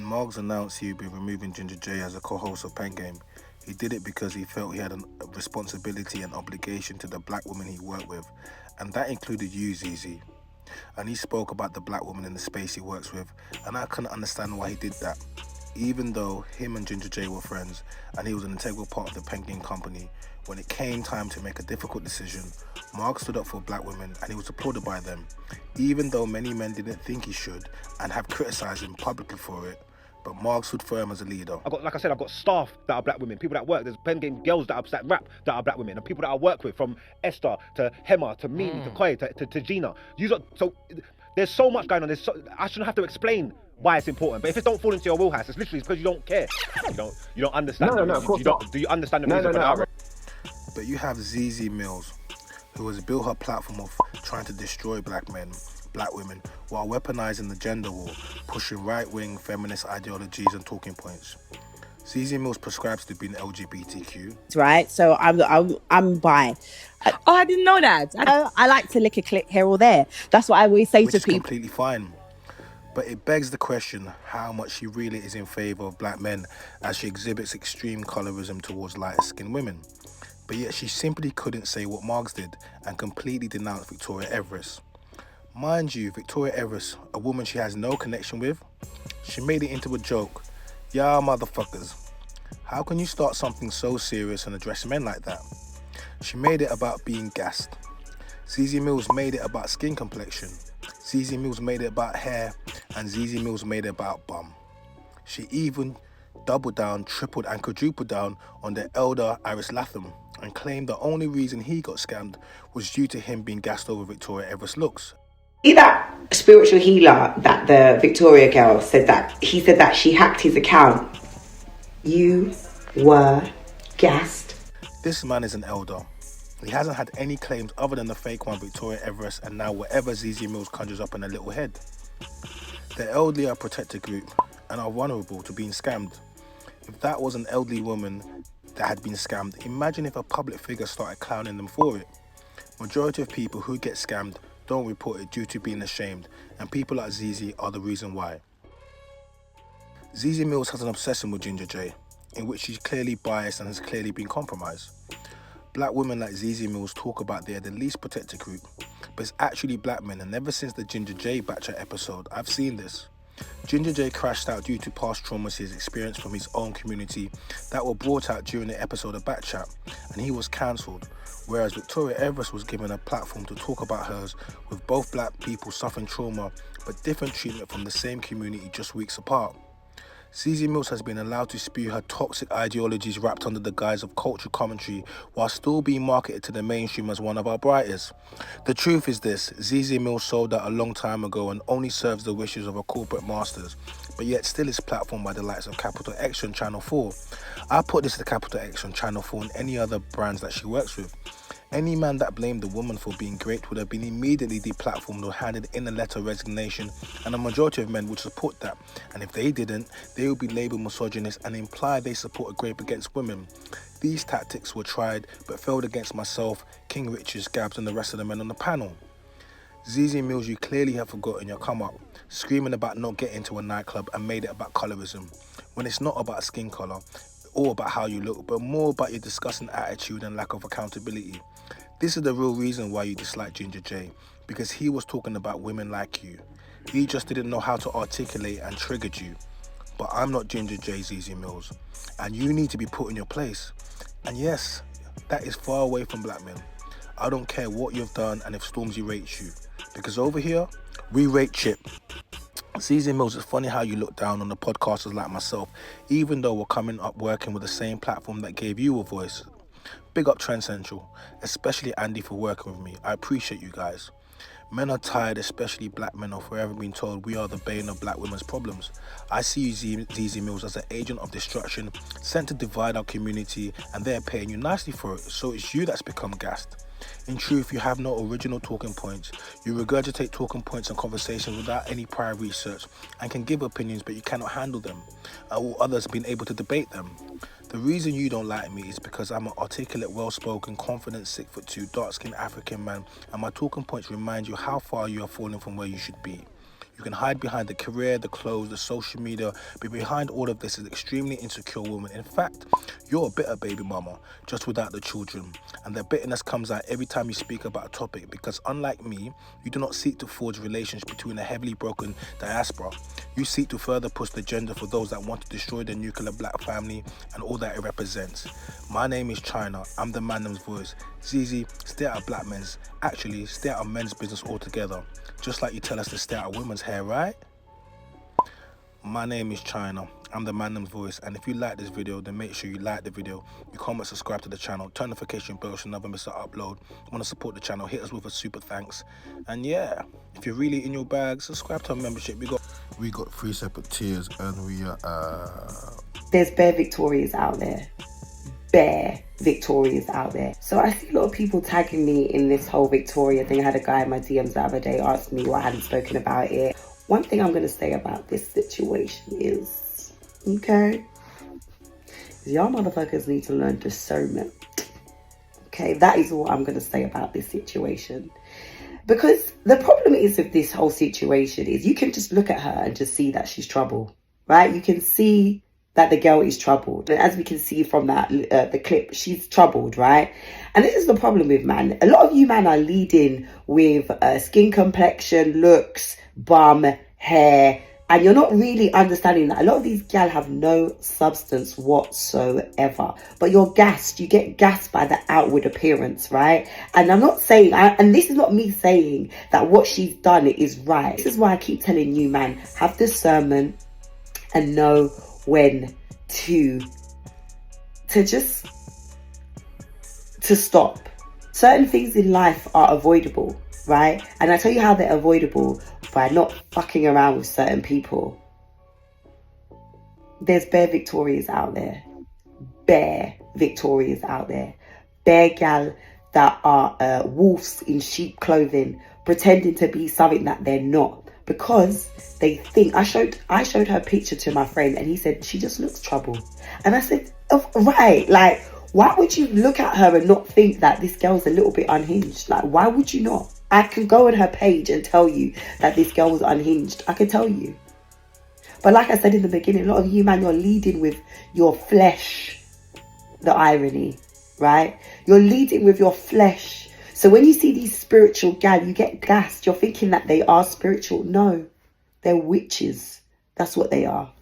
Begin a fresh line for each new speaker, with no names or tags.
When Moggs announced he would be removing Ginger Jay as a co-host of Pen Game, he did it because he felt he had a responsibility and obligation to the black women he worked with, and that included you, Zeze. And he spoke about the black woman in the space he works with, and I couldn't understand why he did that. Even though him and Ginger Jay were friends, and he was an integral part of the Pen Game company, when it came time to make a difficult decision, Mark stood up for black women and he was applauded by them, even though many men didn't think he should and have criticised him publicly for it. But Mark stood firm as a leader.
Like I said, I've got staff that are black women, people that work. There's Pen Game girls that rap that are black women, and people that I work with, from Esther to Hema to Mimi to Koi to Gina. So there's so much going on. I shouldn't have to explain why it's important. But if it don't fall into your wheelhouse, it's literally because you don't care. You don't understand.
No, of course not.
Do you understand the reason for the outrage?
But you have Zeze Millz, who has built her platform of trying to destroy black men, black women, while weaponizing the gender war, pushing right-wing feminist ideologies and talking points. Zeze Millz prescribes to being LGBTQ.
Right, so I'm bi.
Oh, I didn't know that.
I like to lick a clit here or there. That's what I always say
Which
to
is
people.
Completely fine. But it begs the question how much she really is in favour of black men, as she exhibits extreme colorism towards lighter-skinned women. But yet she simply couldn't say what Margs did and completely denounced Victoria Everest. Mind you, Victoria Everest, a woman she has no connection with, she made it into a joke. Yeah, motherfuckers. How can you start something so serious and address men like that? She made it about being gassed. Zeze Millz made it about skin complexion. Zeze Millz made it about hair, and Zeze Millz made it about bum. She even doubled down, tripled and quadrupled down on the elder Iris Latham and claimed the only reason he got scammed was due to him being gassed over Victoria Everest looks.
See that spiritual healer that the Victoria girl said that he said that she hacked his account. You were gassed.
This man is an elder. He hasn't had any claims other than the fake one, Victoria Everest, and now whatever Zeze Millz conjures up in a little head. The elderly are a protected group and are vulnerable to being scammed. If that was an elderly woman that had been scammed, imagine if a public figure started clowning them for it. Majority of people who get scammed don't report it due to being ashamed, and people like Zeze are the reason why. Zeze Millz has an obsession with Ginger Jay, in which she's clearly biased and has clearly been compromised. Black women like Zeze Millz talk about they're the least protected group, but it's actually black men, and ever since the Ginger Jay Batchat episode, I've seen this. Ginger Jay crashed out due to past traumas he's experienced from his own community that were brought out during the episode of Batchat, and he was cancelled, whereas Victoria Everest was given a platform to talk about hers, with both black people suffering trauma but different treatment from the same community just weeks apart. Zeze Millz has been allowed to spew her toxic ideologies wrapped under the guise of cultural commentary while still being marketed to the mainstream as one of our brightest. The truth is this, Zeze Millz sold out a long time ago and only serves the wishes of her corporate masters, but yet still is platformed by the likes of Capital X on Channel 4. I put this to Capital X on Channel 4 and any other brands that she works with. Any man that blamed the woman for being great would have been immediately deplatformed or handed in a letter of resignation, and a majority of men would support that. And if they didn't, they would be labelled misogynist and imply they support a grape against women. These tactics were tried but failed against myself, King Richards, Gabs and the rest of the men on the panel. Zeze Millz, you clearly have forgotten your come up, screaming about not getting to a nightclub and made it about colorism, when it's not about skin colour or about how you look, but more about your disgusting attitude and lack of accountability. This is the real reason why you dislike Ginger Jay, because he was talking about women like you. He just didn't know how to articulate and triggered you. But I'm not Ginger Jay, Zeze Millz, and you need to be put in your place. And yes, that is far away from black men. I don't care what you've done and if Stormzy rates you, because over here, we rate Chip. Zeze Millz, it's funny how you look down on the podcasters like myself, even though we're coming up working with the same platform that gave you a voice. Big up Trend Central, especially Andy for working with me. I appreciate you guys. Men are tired, especially black men, of forever being told we are the bane of black women's problems. I see you, Zeze Millz, as an agent of destruction, sent to divide our community, and they're paying you nicely for it, so it's you that's become gassed. In truth, you have no original talking points. You regurgitate talking points and conversations without any prior research and can give opinions, but you cannot handle them, or others being able to debate them. The reason you don't like me is because I'm an articulate, well-spoken, confident, 6'2", dark-skinned African man, and my talking points remind you how far you are falling from where you should be. You can hide behind the career, the clothes, the social media, but behind all of this is an extremely insecure woman. In fact, you're a bitter baby mama, just without the children. And the bitterness comes out every time you speak about a topic, because unlike me, you do not seek to forge relations between a heavily broken diaspora. You seek to further push the agenda for those that want to destroy the nuclear black family and all that it represents. My name is China. I'm the Mynam's voice. Zeze, stay out of black men's. Actually, stay out of men's business altogether. Just like you tell us to stay out of women's hair, right? My name is China. I'm the Mynam's voice, and if you like this video, then make sure you like the video, you comment, subscribe to the channel, turn notification bell so you never miss an upload. Want to support the channel, hit us with a super thanks. And yeah, if you're really in your bag, subscribe to our membership. We got 3 separate tiers, and we are
There's bare Victorias out there. Bare Victorias out there. So I see a lot of people tagging me in this whole Victoria thing. I had a guy in my DMs the other day ask me why I hadn't spoken about it. One thing I'm going to say about this situation is, okay, y'all motherfuckers need to learn discernment. Okay, that is what I'm going to say about this situation. Because the problem is with this whole situation is you can just look at her and just see that she's trouble, right? You can see that the girl is troubled. And as we can see from that the clip, she's troubled, right? And this is the problem with man. A lot of you man are leading with skin complexion, looks, bum, hair, and you're not really understanding that a lot of these gal have no substance whatsoever. But you're gassed. You get gassed by the outward appearance, right? And I'm not saying, and this is not me saying that what she's done is right. This is why I keep telling you, man, have discernment and know when to stop. Certain things in life are avoidable, right? And I tell you how they're avoidable: by not fucking around with certain people. There's bare Victorias out there. Bare Victorias out there. Bare gal that are wolves in sheep clothing, pretending to be something that they're not. Because they think, I showed her picture to my friend and he said, she just looks troubled. And I said, oh, right, like, why would you look at her and not think that this girl's a little bit unhinged? Like, why would you not? I can go on her page and tell you that this girl was unhinged. I can tell you. But like I said in the beginning, a lot of you, man, you're leading with your flesh. The irony, right? You're leading with your flesh. So when you see these spiritual gal, you get gassed. You're thinking that they are spiritual. No, they're witches. That's what they are.